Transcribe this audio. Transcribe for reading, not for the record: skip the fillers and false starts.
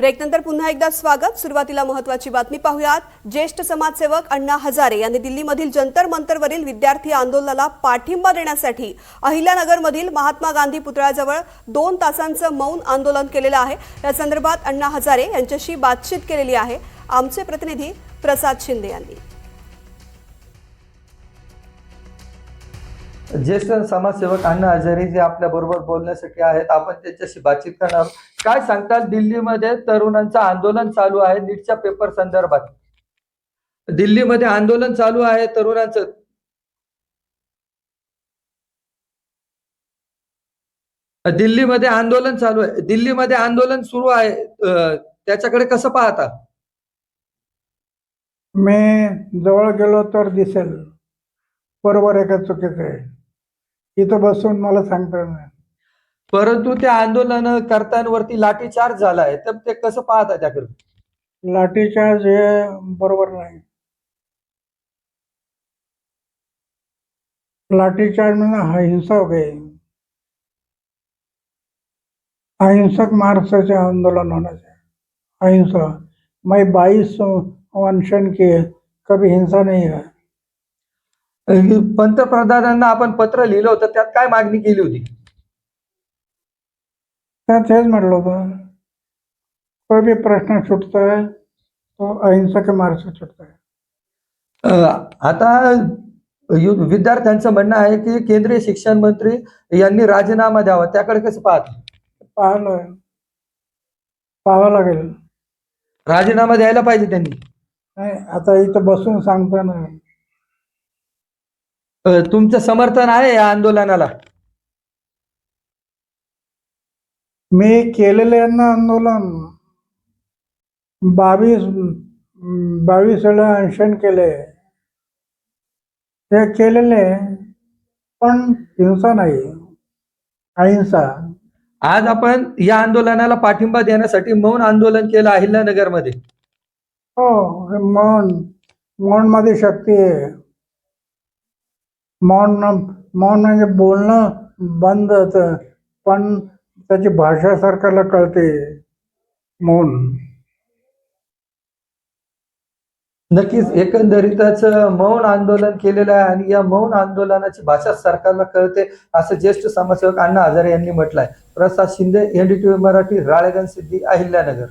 Break नंतर पुन्हा एकदा स्वागत। सुरुवातीला महत्त्वाची बातमी पाहूयात। ज्येष्ठ समाजसेवक अण्णा हजारे यांनी दिल्लीमधील जंतर मंतरवरील विद्यार्थी आंदोलनाला पाठिंबा देण्यासाठी अहिल्यानगरमधील महात्मा गांधी पुतळ्याजवळ 2 तासांचं मौन आंदोलन केलेलं आहे। या संदर्भात अण्णा हजारे यांच्याशी बातचीत केलेली आहे आमचे प्रतिनिधी प्रसाद शिंदे यांनी। ज्येष्ठ समाजसेवक अण्णा हजारे जे आपल्या बरोबर बोलण्यासाठी आहेत, आपण त्यांच्याशी बातचीत करणार। काय सांगताल, दिल्लीमध्ये तरुणांचं आंदोलन चालू आहे नीटच्या पेपर संदर्भात। दिल्लीमध्ये आंदोलन चालू आहे तरुणांचं, दिल्लीमध्ये आंदोलन चालू आहे, दिल्लीमध्ये आंदोलन सुरू आहे, त्याच्याकडे कसं पाहता? मी जवळ गेलो तर दिसेल बरोबर आहे का चुकीचं आहे, इथं बसून मला सांगता नाही। परंतु त्या आंदोलन कर्त्यांवरती लाठीचार्ज झाला आहे, तर ते कसं पाहता त्याकडे? लाठीचार्ज हे बरोबर नाही। लाठीचार्ज म्हणजे हिंसा हो गई, अहिंसक मार्ग से आंदोलन होना चाहिए। अहिंसा, मैं 22 अनशन किए, कभी हिंसा नहीं है। पंतप्रधानांना आपण पत्र लिहिलं होतं, त्यात काय मागणी केली होती? त्यात हेच म्हटलं होतं, कोई भी प्रश्न छूटता है तो अहिंसा के मार्ग से छूटता है। आता विद्यार्थ्यांचं म्हणणं आहे की केंद्रीय शिक्षण मंत्री यांनी राजीनामा द्यावा, त्याकडे कसं पाहता? पाहावं लागेल। राजीनामा द्यायला पाहिजे त्यांनी। नाही, आता इथं बसून सांगता नाही। तुमचं समर्थन आहे या आंदोलनाला? मी केलेले आंदोलन 22 वेळा अनशन केले, ते केलेले, पण हिंसा नाही, अहिंसा। आज आपण या आंदोलनाला पाठिंबा देण्यासाठी मौन आंदोलन केलं अहिल्यानगरमध्ये। हो, मौन मध्ये शक्ती आहे। मौन म्हणजे बोलणं बंद होतं, पण त्याची भाषा सरकारला कळते। मौन नक्कीच एकंदरीतच मौन आंदोलन केलेलं आहे आणि या मौन आंदोलनाची भाषा सरकारला कळते, असं ज्येष्ठ समाजसेवक अण्णा हजारे यांनी म्हटलंय। प्रसाद शिंदे, NDTV मराठी, राळेगण सिद्धी, अहिल्यानगर।